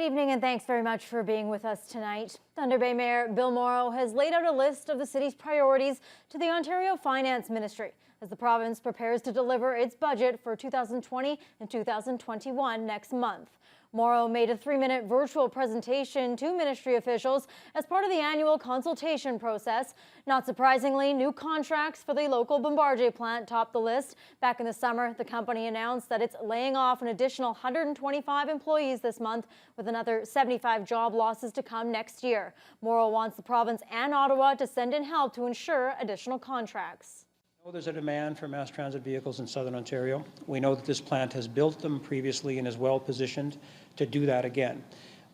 Good evening and thanks very much for being with us tonight. Thunder Bay Mayor Bill Morrow has laid out a list of the city's priorities to the Ontario Finance Ministry as the province prepares to deliver its budget for 2020 and 2021 next month. Morrow made a 3-minute virtual presentation to ministry officials as part of the annual consultation process. Not surprisingly, new contracts for the local Bombardier plant topped the list. Back in the summer, the company announced that it's laying off an additional 125 employees this month, with another 75 job losses to come next year. Morrow wants the province and Ottawa to send in help to ensure additional contracts. There's a demand for mass transit vehicles in Southern Ontario. We know that this plant has built them previously and is well positioned to do that again.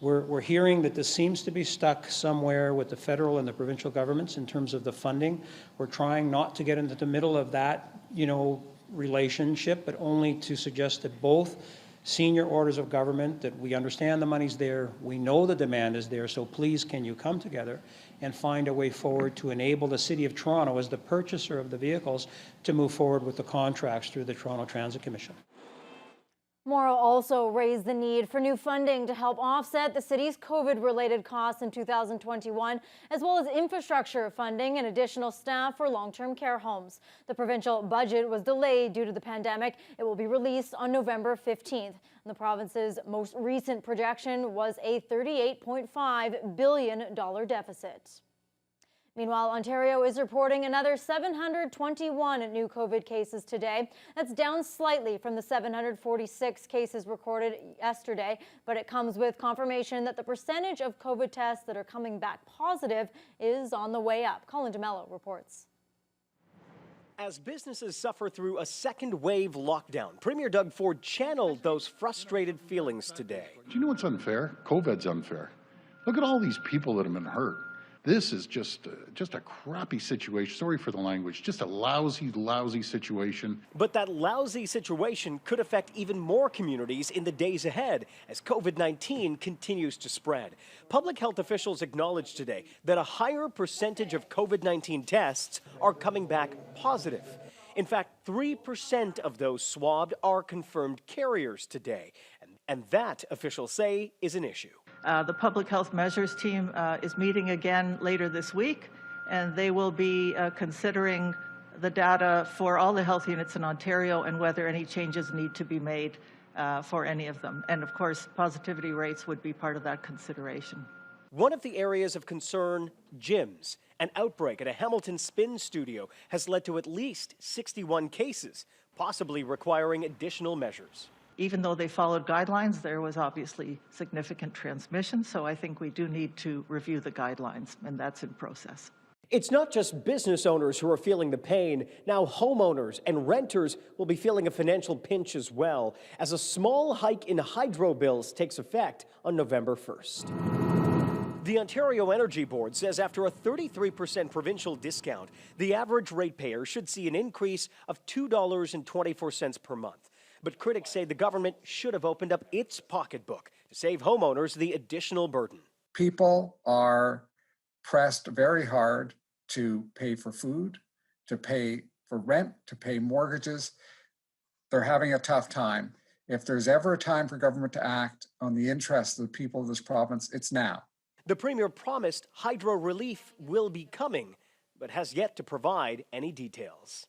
We're hearing that this seems to be stuck somewhere with the federal and the provincial governments in terms of the funding. We're trying not to get into the middle of that, relationship, but only to suggest that both senior orders of government, that we understand the money's there, we know the demand is there, so please can you come together and find a way forward to enable the City of Toronto as the purchaser of the vehicles to move forward with the contracts through the Toronto Transit Commission. Morrow also raised the need for new funding to help offset the city's COVID-related costs in 2021, as well as infrastructure funding and additional staff for long-term care homes. The provincial budget was delayed due to the pandemic. It will be released on November 15th. The province's most recent projection was a $38.5 billion deficit. Meanwhile, Ontario is reporting another 721 new COVID cases today. That's down slightly from the 746 cases recorded yesterday, but it comes with confirmation that the percentage of COVID tests that are coming back positive is on the way up. Colin DeMello reports. As businesses suffer through a second wave lockdown, Premier Doug Ford channeled those frustrated feelings today. Do you know what's unfair? COVID's unfair. Look at all these people that have been hurt. This is just a crappy situation. Sorry for the language. Just a lousy situation. But that lousy situation could affect even more communities in the days ahead as COVID-19 continues to spread. Public health officials acknowledged today that a higher percentage of COVID-19 tests are coming back positive. In fact, 3% of those swabbed are confirmed carriers today. And that, officials say, is an issue. The Public Health Measures team is meeting again later this week, and they will be considering the data for all the health units in Ontario and whether any changes need to be made for any of them. And of course, positivity rates would be part of that consideration. One of the areas of concern, gyms. An outbreak at a Hamilton spin studio has led to at least 61 cases, possibly requiring additional measures. Even though they followed guidelines, there was obviously significant transmission, so I think we do need to review the guidelines, and that's in process. It's not just business owners who are feeling the pain. Now homeowners and renters will be feeling a financial pinch as well, as a small hike in hydro bills takes effect on November 1st. The Ontario Energy Board says after a 33% provincial discount, the average ratepayer should see an increase of $2.24 per month. But critics say the government should have opened up its pocketbook to save homeowners the additional burden. People are pressed very hard to pay for food, to pay for rent, to pay mortgages. They're having a tough time. If there's ever a time for government to act on the interests of the people of this province, it's now. The Premier promised hydro relief will be coming, but has yet to provide any details.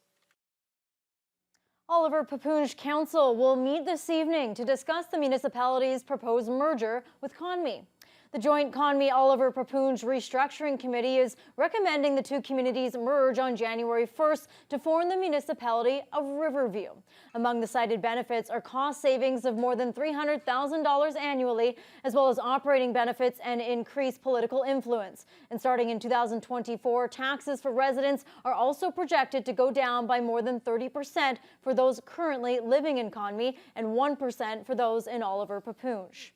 Oliver Papoonge Council will meet this evening to discuss the municipality's proposed merger with Conmi. The joint Conmi-Oliver Papoonge Restructuring Committee is recommending the two communities merge on January 1st to form the municipality of Riverview. Among the cited benefits are cost savings of more than $300,000 annually, as well as operating benefits and increased political influence. And starting in 2024, taxes for residents are also projected to go down by more than 30% for those currently living in Conmi and 1% for those in Oliver Papoonge.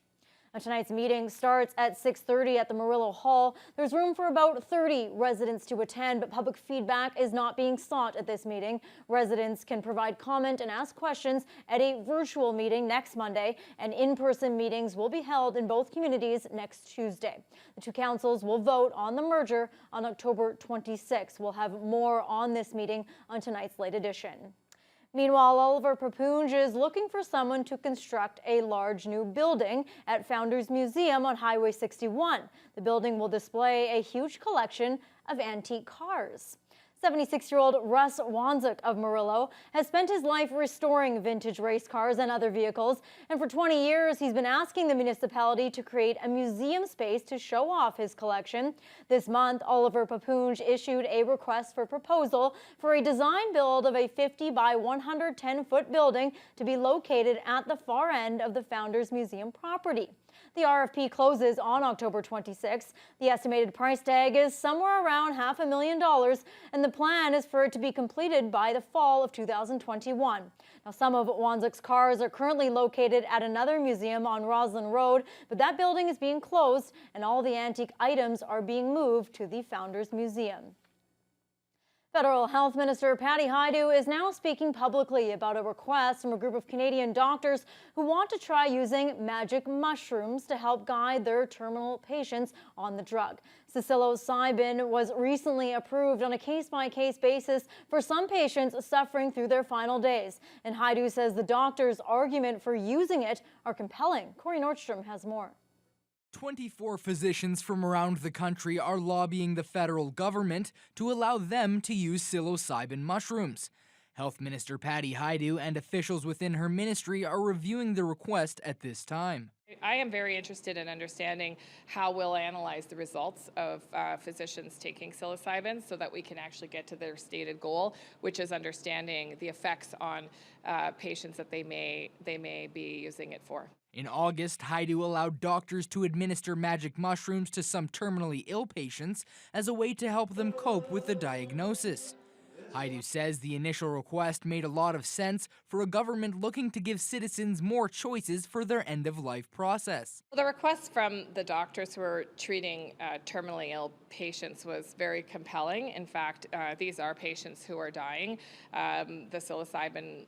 Now, tonight's meeting starts at 6:30 at the Murillo Hall. There's room for about 30 residents to attend, but public feedback is not being sought at this meeting. Residents can provide comment and ask questions at a virtual meeting next Monday, and in-person meetings will be held in both communities next Tuesday. The two councils will vote on the merger on October 26. We'll have more on this meeting on tonight's late edition. Meanwhile, Oliver Papoonge is looking for someone to construct a large new building at Founders Museum on Highway 61. The building will display a huge collection of antique cars. 76-year-old Russ Wanzuk of Murillo has spent his life restoring vintage race cars and other vehicles, and for 20 years he's been asking the municipality to create a museum space to show off his collection. This month, Oliver Papoonge issued a request for proposal for a design build of a 50 by 110-foot building to be located at the far end of the Founders Museum property. The RFP closes on October 26th. The estimated price tag is somewhere around $500,000, and the plan is for it to be completed by the fall of 2021. Now, some of Wanzuk's cars are currently located at another museum on Roslyn Road, but that building is being closed, and all the antique items are being moved to the Founders Museum. Federal Health Minister Patty Hajdu is now speaking publicly about a request from a group of Canadian doctors who want to try using magic mushrooms to help guide their terminal patients on the drug. Psilocybin was recently approved on a case-by-case basis for some patients suffering through their final days. And Hajdu says the doctors' argument for using it are compelling. Corey Nordstrom has more. 24 physicians from around the country are lobbying the federal government to allow them to use psilocybin mushrooms. Health Minister Patty Hajdu and officials within her ministry are reviewing the request at this time. I am very interested in understanding how we'll analyze the results of physicians taking psilocybin so that we can actually get to their stated goal, which is understanding the effects on patients that they may be using it for. In August, Hajdu allowed doctors to administer magic mushrooms to some terminally ill patients as a way to help them cope with the diagnosis. Hajdu says the initial request made a lot of sense for a government looking to give citizens more choices for their end-of-life process. The request from the doctors who are treating terminally ill patients was very compelling. In fact, these are patients who are dying. The psilocybin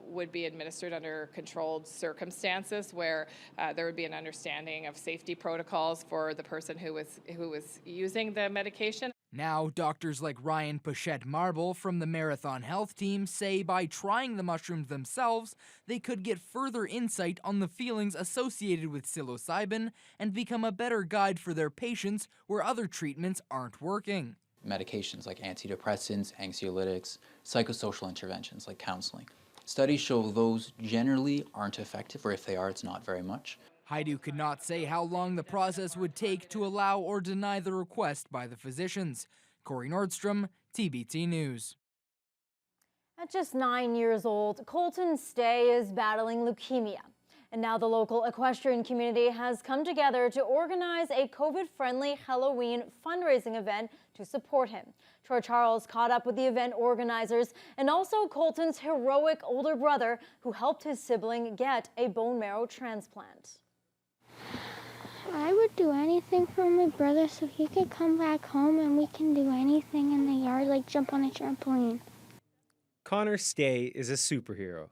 would be administered under controlled circumstances where there would be an understanding of safety protocols for the person who was using the medication. Now, doctors like Ryan Pochette-Marble from the Marathon Health team say by trying the mushrooms themselves, they could get further insight on the feelings associated with psilocybin and become a better guide for their patients where other treatments aren't working. Medications like antidepressants, anxiolytics, psychosocial interventions like counseling. Studies show those generally aren't effective, or if they are, it's not very much. Hajdu could not say how long the process would take to allow or deny the request by the physicians. Corey Nordstrom, TBT News. At just 9 years old, Colton Stay is battling leukemia. And now the local equestrian community has come together to organize a COVID-friendly Halloween fundraising event to support him. Troy Charles caught up with the event organizers and also Colton's heroic older brother who helped his sibling get a bone marrow transplant. I would do anything for my brother so he could come back home and we can do anything in the yard, like jump on a trampoline. Connor Stay is a superhero.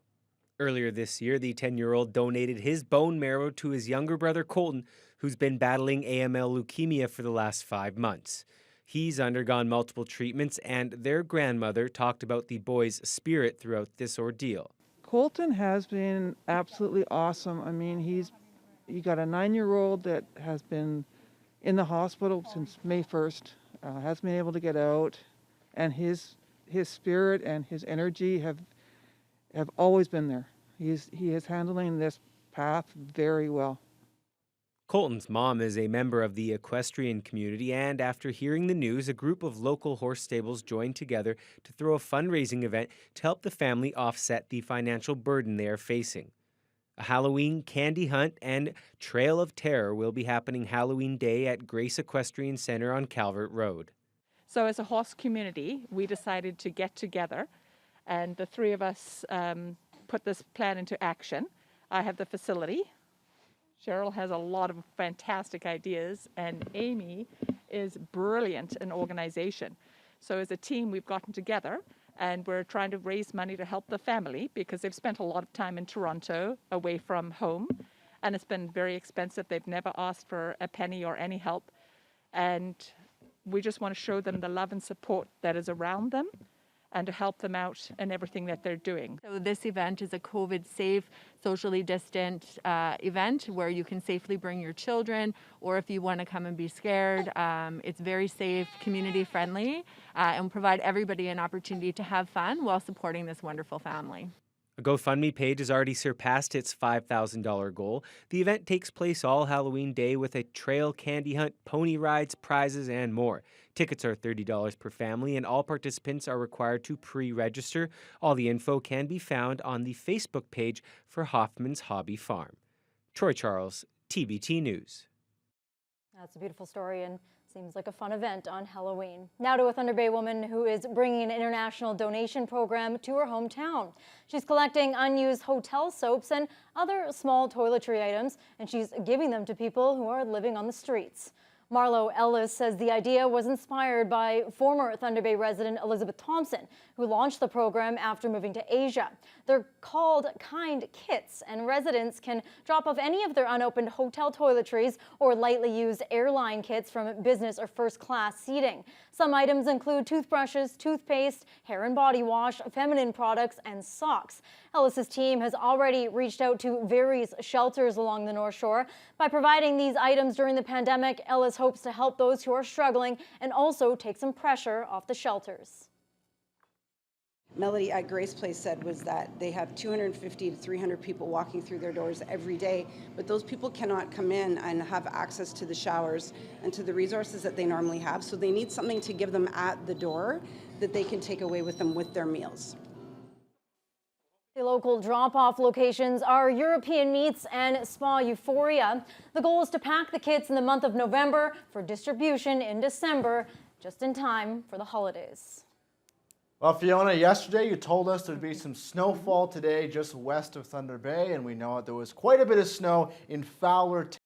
Earlier this year, the 10-year-old donated his bone marrow to his younger brother Colton, who's been battling AML leukemia for the last 5 months. He's undergone multiple treatments, and their grandmother talked about the boy's spirit throughout this ordeal. Colton has been absolutely awesome. I mean, you got a 9-year-old that has been in the hospital since May 1st, hasn't been able to get out, and his spirit and his energy have always been there. He is handling this path very well. Colton's mom is a member of the equestrian community, and after hearing the news, a group of local horse stables joined together to throw a fundraising event to help the family offset the financial burden they are facing. A Halloween candy hunt and Trail of Terror will be happening Halloween Day at Grace Equestrian Center on Calvert Road. So as a horse community, we decided to get together, and the three of us put this plan into action. I have the facility. Cheryl has a lot of fantastic ideas, and Amy is brilliant in organization. So as a team, we've gotten together, and we're trying to raise money to help the family because they've spent a lot of time in Toronto away from home, and it's been very expensive. They've never asked for a penny or any help, and we just want to show them the love and support that is around them. and to help them out in everything that they're doing. So this event is a COVID-safe, socially distant event where you can safely bring your children, or if you want to come and be scared, it's very safe, community-friendly, and provide everybody an opportunity to have fun while supporting this wonderful family. A GoFundMe page has already surpassed its $5,000 goal. The event takes place all Halloween Day with a trail candy hunt, pony rides, prizes, and more. Tickets are $30 per family, and all participants are required to pre-register. All the info can be found on the Facebook page for Hoffman's Hobby Farm. Troy Charles, TBT News. That's a beautiful story and seems like a fun event on Halloween. Now to a Thunder Bay woman who is bringing an international donation program to her hometown. She's collecting unused hotel soaps and other small toiletry items, and she's giving them to people who are living on the streets. Marlo Ellis says the idea was inspired by former Thunder Bay resident Elizabeth Thompson, who launched the program after moving to Asia. They're called Kind Kits, and residents can drop off any of their unopened hotel toiletries or lightly used airline kits from business or first class seating. Some items include toothbrushes, toothpaste, hair and body wash, feminine products, and socks. Ellis's team has already reached out to various shelters along the North Shore. By providing these items during the pandemic, Ellis hopes to help those who are struggling and also take some pressure off the shelters. Melody at Grace Place said was that they have 250 to 300 people walking through their doors every day, but those people cannot come in and have access to the showers and to the resources that they normally have, so they need something to give them at the door that they can take away with them with their meals. The local drop-off locations are European Meats and Spa Euphoria. The goal is to pack the kits in the month of November for distribution in December, just in time for the holidays. Well, Fiona, yesterday you told us there'd be some snowfall today just west of Thunder Bay, and we know there was quite a bit of snow in Fowler